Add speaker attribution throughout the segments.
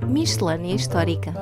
Speaker 1: Miscelânea Histórica.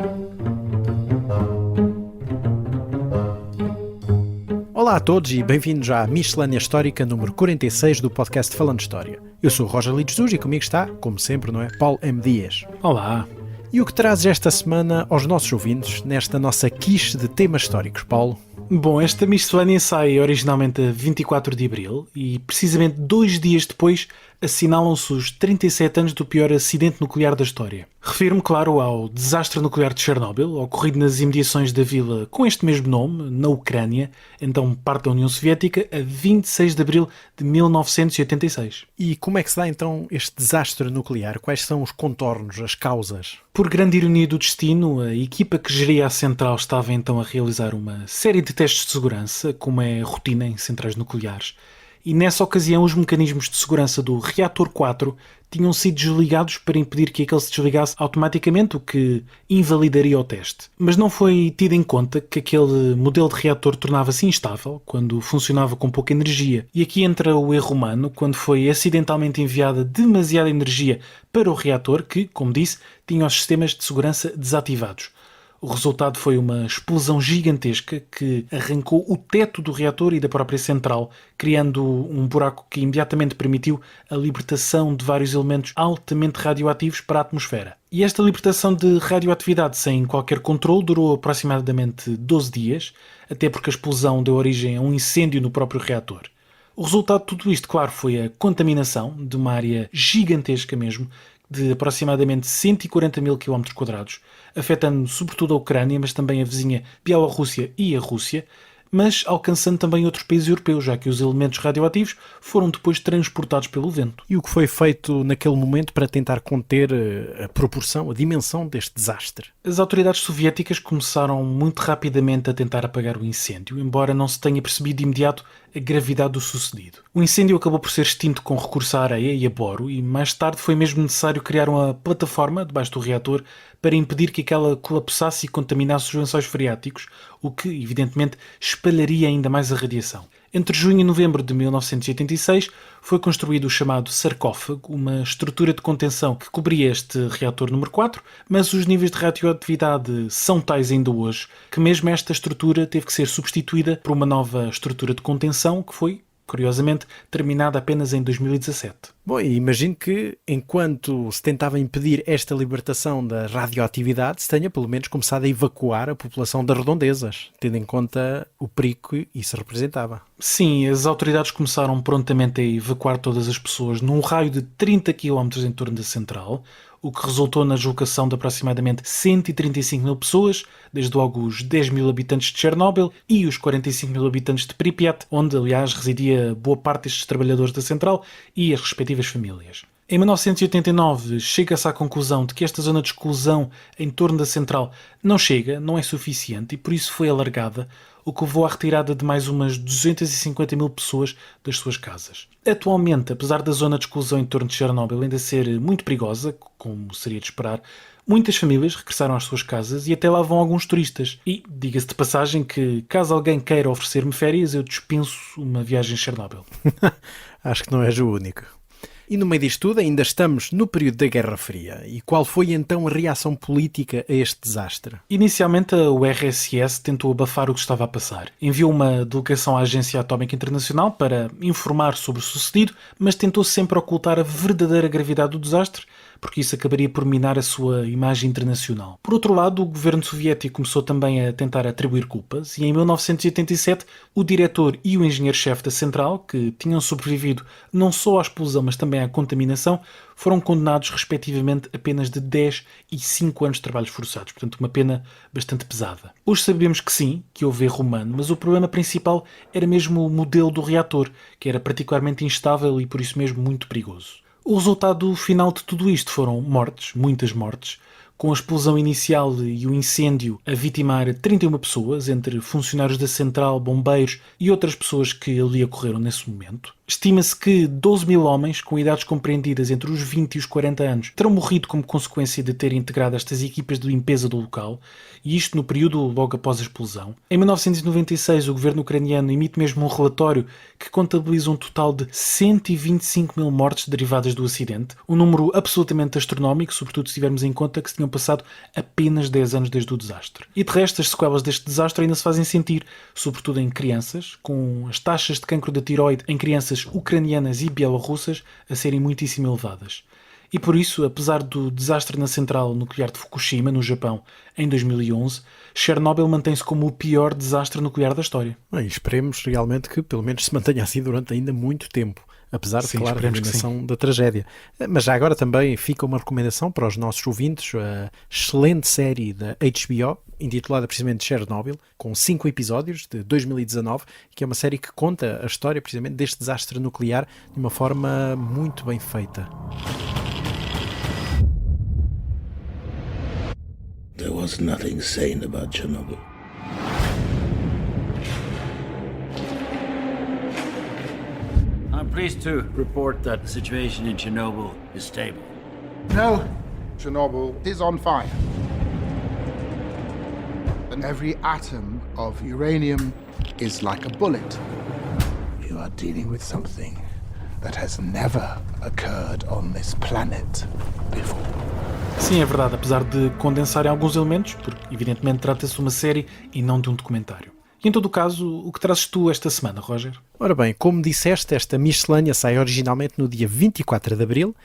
Speaker 2: Olá a todos e bem-vindos à Miscelânea Histórica número 46 do podcast Falando História. Eu sou o Roger Lides Duz e comigo está, como sempre, não é? Paulo M. Dias.
Speaker 3: Olá.
Speaker 2: E o que trazes esta semana aos nossos ouvintes nesta nossa quiche de temas históricos, Paulo?
Speaker 3: Bom, esta miscelânea sai originalmente a 24 de Abril e precisamente 2 dias depois assinalam-se os 37 anos do pior acidente nuclear da história. Refiro-me, claro, ao desastre nuclear de Chernobyl, ocorrido nas imediações da vila com este mesmo nome, na Ucrânia, então parte da União Soviética, a 26 de Abril de 1986.
Speaker 2: E como é que se dá então este desastre nuclear? Quais são os contornos, as causas?
Speaker 3: Por grande ironia do destino, a equipa que geria a central estava então a realizar uma série de testes de segurança, como é rotina em centrais nucleares. E nessa ocasião os mecanismos de segurança do reator 4 tinham sido desligados para impedir que aquele se desligasse automaticamente, o que invalidaria o teste. Mas não foi tido em conta que aquele modelo de reator tornava-se instável quando funcionava com pouca energia. E aqui entra o erro humano, quando foi acidentalmente enviada demasiada energia para o reator que, como disse, tinha os sistemas de segurança desativados. O resultado foi uma explosão gigantesca que arrancou o teto do reator e da própria central, criando um buraco que imediatamente permitiu a libertação de vários elementos altamente radioativos para a atmosfera. E esta libertação de radioatividade sem qualquer controle durou aproximadamente 12 dias, até porque a explosão deu origem a um incêndio no próprio reator. O resultado de tudo isto, claro, foi a contaminação de uma área gigantesca mesmo, de aproximadamente 140 mil km², afetando sobretudo a Ucrânia, mas também a vizinha Bielorrússia e a Rússia, mas alcançando também outros países europeus, já que os elementos radioativos foram depois transportados pelo vento.
Speaker 2: E o que foi feito naquele momento para tentar conter a proporção, a dimensão deste desastre?
Speaker 3: As autoridades soviéticas começaram muito rapidamente a tentar apagar o incêndio, embora não se tenha percebido de imediato a gravidade do sucedido. O incêndio acabou por ser extinto com recurso à areia e a boro, e mais tarde foi mesmo necessário criar uma plataforma debaixo do reator para impedir que aquela colapsasse e contaminasse os lençóis freáticos, o que, evidentemente, espalharia ainda mais a radiação. Entre junho e novembro de 1986 foi construído o chamado sarcófago, uma estrutura de contenção que cobria este reator número 4, mas os níveis de radioatividade são tais ainda hoje que mesmo esta estrutura teve que ser substituída por uma nova estrutura de contenção que foi, curiosamente, terminada apenas em 2017.
Speaker 2: Bom, e imagino que, enquanto se tentava impedir esta libertação da radioatividade, se tenha pelo menos começado a evacuar a população das redondezas, tendo em conta o perigo que isso representava.
Speaker 3: Sim, as autoridades começaram prontamente a evacuar todas as pessoas num raio de 30 km em torno da central, o que resultou na deslocação de aproximadamente 135 mil pessoas, desde logo os 10 mil habitantes de Chernobyl e os 45 mil habitantes de Pripyat, onde, aliás, residia boa parte destes trabalhadores da central e as respectivas famílias. Em 1989, chega-se à conclusão de que esta zona de exclusão em torno da central não é suficiente e por isso foi alargada, o que levou à retirada de mais umas 250 mil pessoas das suas casas. Atualmente, apesar da zona de exclusão em torno de Chernobyl ainda ser muito perigosa, como seria de esperar, muitas famílias regressaram às suas casas e até lá vão alguns turistas. E, diga-se de passagem que, caso alguém queira oferecer-me férias, eu dispenso uma viagem a Chernobyl.
Speaker 2: Acho que não és o único. E no meio disto tudo ainda estamos no período da Guerra Fria. E qual foi então a reação política a este desastre?
Speaker 3: Inicialmente a URSS tentou abafar o que estava a passar. Enviou uma delegação à Agência Atómica Internacional para informar sobre o sucedido, mas tentou sempre ocultar a verdadeira gravidade do desastre, porque isso acabaria por minar a sua imagem internacional. Por outro lado, o governo soviético começou também a tentar atribuir culpas e em 1987 o diretor e o engenheiro-chefe da central, que tinham sobrevivido não só à explosão mas também à contaminação, foram condenados respectivamente a penas de 10 e 5 anos de trabalhos forçados, portanto uma pena bastante pesada. Hoje sabemos que sim, que houve erro humano, mas o problema principal era mesmo o modelo do reator, que era particularmente instável e por isso mesmo muito perigoso. O resultado final de tudo isto foram mortes, muitas mortes, com a explosão inicial e o incêndio a vitimar 31 pessoas, entre funcionários da central, bombeiros e outras pessoas que ali ocorreram nesse momento. Estima-se que 12 mil homens, com idades compreendidas entre os 20 e os 40 anos, terão morrido como consequência de terem integrado estas equipas de limpeza do local, e isto no período logo após a explosão. Em 1996, o governo ucraniano emite mesmo um relatório que contabiliza um total de 125 mil mortes derivadas do acidente, um número absolutamente astronómico, sobretudo se tivermos em conta que se tinham passado apenas 10 anos desde o desastre. E de resto, as sequelas deste desastre ainda se fazem sentir, sobretudo em crianças, com as taxas de cancro da tiroide em crianças ucranianas e bielorrussas a serem muitíssimo elevadas. E por isso, apesar do desastre na central nuclear de Fukushima, no Japão, em 2011, Chernobyl mantém-se como o pior desastre nuclear da história.
Speaker 2: E esperemos realmente que pelo menos se mantenha assim durante ainda muito tempo, apesar de, claro, da dimensão da tragédia. Mas já agora também fica uma recomendação para os nossos ouvintes, a excelente série da HBO, intitulada precisamente Chernobyl, com 5 episódios de 2019, que é uma série que conta a história precisamente deste desastre nuclear de uma forma muito bem feita.
Speaker 4: There was nothing sane about Chernobyl.
Speaker 5: I'm pleased to report that the situation in Chernobyl is stable.
Speaker 6: No, Chernobyl is on fire. And every atom of uranium is like a bullet. You are dealing with something that has never occurred on this planet before.
Speaker 3: Sim, é verdade, apesar de condensarem alguns elementos, porque evidentemente trata-se de uma série e não de um documentário. E em todo o caso, o que trazes tu esta semana, Roger?
Speaker 2: Ora bem, como disseste, esta miscelânea sai originalmente no dia 24 de Abril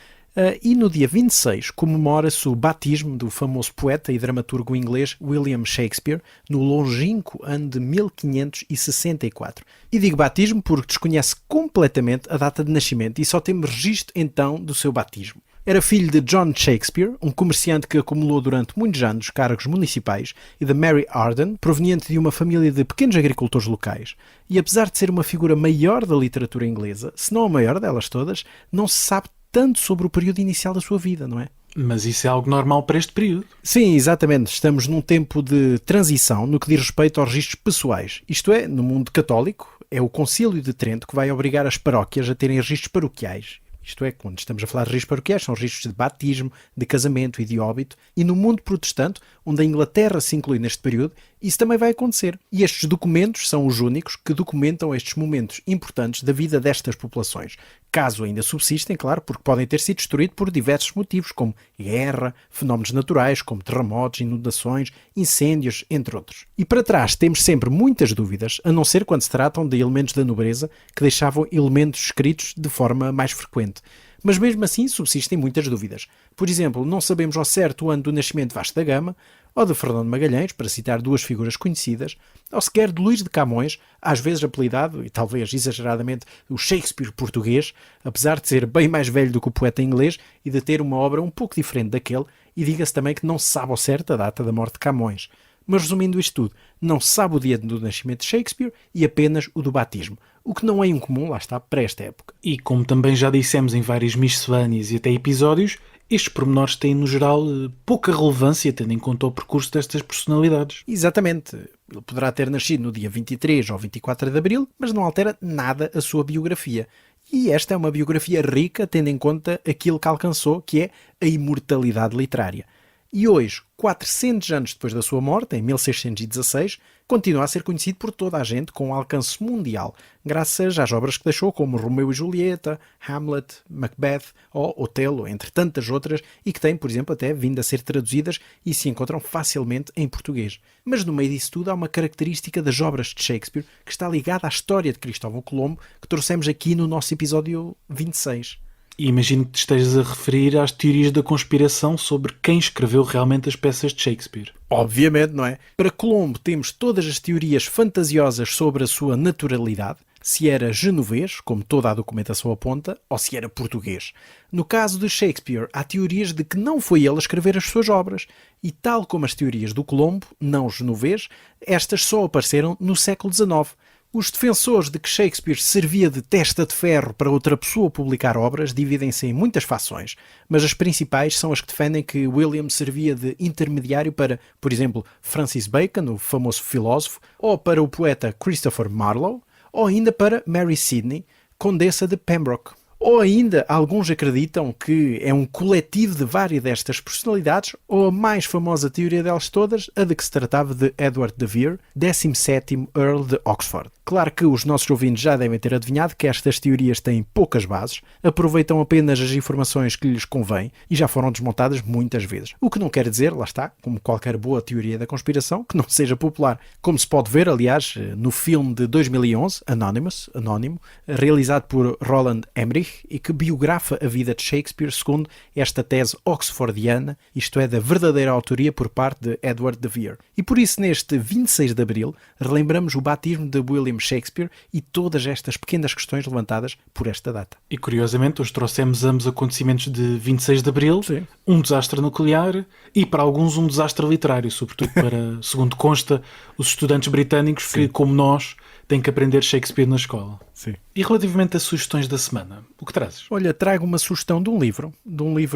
Speaker 2: e no dia 26 comemora-se o batismo do famoso poeta e dramaturgo inglês William Shakespeare no longínquo ano de 1564. E digo batismo porque desconhece completamente a data de nascimento e só temos registro então do seu batismo. Era filho de John Shakespeare, um comerciante que acumulou durante muitos anos cargos municipais, e de Mary Arden, proveniente de uma família de pequenos agricultores locais. E apesar de ser uma figura maior da literatura inglesa, se não a maior delas todas, não se sabe tanto sobre o período inicial da sua vida, não é?
Speaker 3: Mas isso é algo normal para este período.
Speaker 2: Sim, exatamente. Estamos num tempo de transição no que diz respeito aos registros pessoais. Isto é, no mundo católico, é o Concílio de Trento que vai obrigar as paróquias a terem registros paroquiais. Isto é, quando estamos a falar de registros paroquiais, são registros de batismo, de casamento e de óbito. E no mundo protestante, onde a Inglaterra se inclui neste período, isso também vai acontecer. E estes documentos são os únicos que documentam estes momentos importantes da vida destas populações. Caso ainda subsistem, claro, porque podem ter sido destruídos por diversos motivos, como guerra, fenómenos naturais, como terremotos, inundações, incêndios, entre outros. E para trás temos sempre muitas dúvidas, a não ser quando se tratam de elementos da nobreza que deixavam elementos escritos de forma mais frequente. Mas mesmo assim subsistem muitas dúvidas. Por exemplo, não sabemos ao certo o ano do nascimento de Vasco da Gama, ou de Fernando Magalhães, para citar duas figuras conhecidas, ou sequer de Luís de Camões, às vezes apelidado, e talvez exageradamente, o Shakespeare português, apesar de ser bem mais velho do que o poeta inglês e de ter uma obra um pouco diferente daquele, e diga-se também que não se sabe ao certo a data da morte de Camões. Mas resumindo isto tudo, não se sabe o dia do nascimento de Shakespeare e apenas o do batismo, o que não é incomum, lá está, para esta época.
Speaker 3: E como também já dissemos em várias miscelâneas e até episódios, estes pormenores têm, no geral, pouca relevância, tendo em conta o percurso destas personalidades.
Speaker 2: Exatamente. Ele poderá ter nascido no dia 23 ou 24 de Abril, mas não altera nada a sua biografia. E esta é uma biografia rica, tendo em conta aquilo que alcançou, que é a imortalidade literária. E hoje, 400 anos depois da sua morte, em 1616, continua a ser conhecido por toda a gente com alcance mundial, graças às obras que deixou, como Romeu e Julieta, Hamlet, Macbeth ou Otelo, entre tantas outras, e que têm, por exemplo, até vindo a ser traduzidas e se encontram facilmente em português. Mas no meio disso tudo há uma característica das obras de Shakespeare que está ligada à história de Cristóvão Colombo, que trouxemos aqui no nosso episódio 26.
Speaker 3: E imagino que te estejas a referir às teorias da conspiração sobre quem escreveu realmente as peças de Shakespeare.
Speaker 2: Obviamente, não é? Para Colombo temos todas as teorias fantasiosas sobre a sua naturalidade, se era genovês, como toda a documentação aponta, ou se era português. No caso de Shakespeare, há teorias de que não foi ele a escrever as suas obras, e tal como as teorias do Colombo, não genovês, estas só apareceram no século XIX. Os defensores de que Shakespeare servia de testa de ferro para outra pessoa publicar obras dividem-se em muitas fações, mas as principais são as que defendem que William servia de intermediário para, por exemplo, Francis Bacon, o famoso filósofo, ou para o poeta Christopher Marlowe, ou ainda para Mary Sidney, Condessa de Pembroke. Ou ainda, alguns acreditam que é um coletivo de várias destas personalidades, ou a mais famosa teoria delas todas, a de que se tratava de Edward de Vere, 17º Earl de Oxford. Claro que os nossos ouvintes já devem ter adivinhado que estas teorias têm poucas bases, aproveitam apenas as informações que lhes convém e já foram desmontadas muitas vezes. O que não quer dizer, lá está, como qualquer boa teoria da conspiração, que não seja popular. Como se pode ver, aliás, no filme de 2011, Anónimo, realizado por Roland Emmerich, e que biografa a vida de Shakespeare segundo esta tese oxfordiana, isto é, da verdadeira autoria por parte de Edward de Vere. E por isso, neste 26 de Abril, relembramos o batismo de William Shakespeare e todas estas pequenas questões levantadas por esta data.
Speaker 3: E curiosamente, hoje trouxemos ambos acontecimentos de 26 de Abril,
Speaker 2: Sim.
Speaker 3: Um desastre nuclear e para alguns um desastre literário, sobretudo para, segundo consta, os estudantes britânicos que, como nós, têm que aprender Shakespeare na escola.
Speaker 2: Sim.
Speaker 3: E relativamente às sugestões da semana, o que trazes?
Speaker 2: Olha, trago uma sugestão de um livro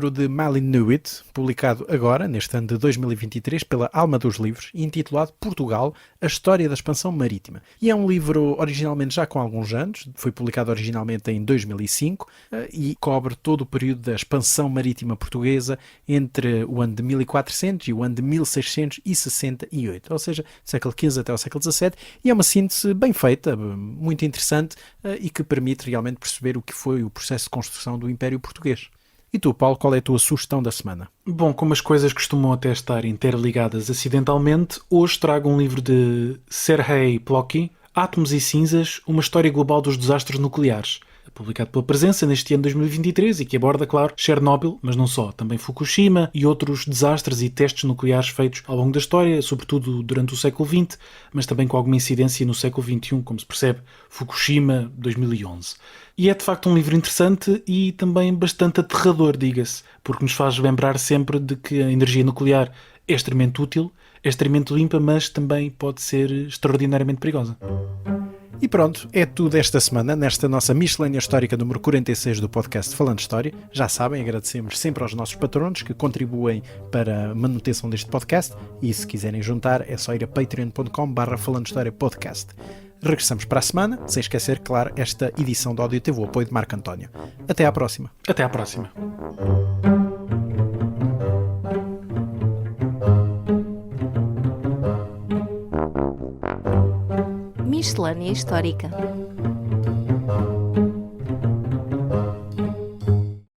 Speaker 2: de Malin Newitt, publicado agora, neste ano de 2023, pela Alma dos Livros, e intitulado Portugal, a História da Expansão Marítima. E é um livro originalmente já com alguns anos, foi publicado originalmente em 2005, e cobre todo o período da expansão marítima portuguesa entre o ano de 1400 e o ano de 1668, ou seja, do século XV até ao século XVII, e é uma síntese bem feita, muito interessante, e que permite realmente perceber o que foi o processo de construção do Império Português. E tu, Paulo, qual é a tua sugestão da semana?
Speaker 3: Bom, como as coisas costumam até estar interligadas acidentalmente, hoje trago um livro de Serhei Plokhy, Átomos e Cinzas, uma história global dos desastres nucleares, publicado pela Presença neste ano de 2023 e que aborda, claro, Chernobyl, mas não só, também Fukushima e outros desastres e testes nucleares feitos ao longo da história, sobretudo durante o século XX, mas também com alguma incidência no século XXI, como se percebe, Fukushima 2011. E é de facto um livro interessante e também bastante aterrador, diga-se, porque nos faz lembrar sempre de que a energia nuclear é extremamente útil, é extremamente limpa, mas também pode ser extraordinariamente perigosa.
Speaker 2: E pronto, é tudo esta semana, nesta nossa miscelânea histórica número 46 do podcast Falando História. Já sabem, agradecemos sempre aos nossos patronos que contribuem para a manutenção deste podcast e se quiserem juntar é só ir a patreon.com/falandohistoriapodcast. Regressamos para a semana, sem esquecer, claro, esta edição do Áudio teve o apoio de Marco António. Até à próxima.
Speaker 3: Até à próxima.
Speaker 1: Miscelânea Histórica.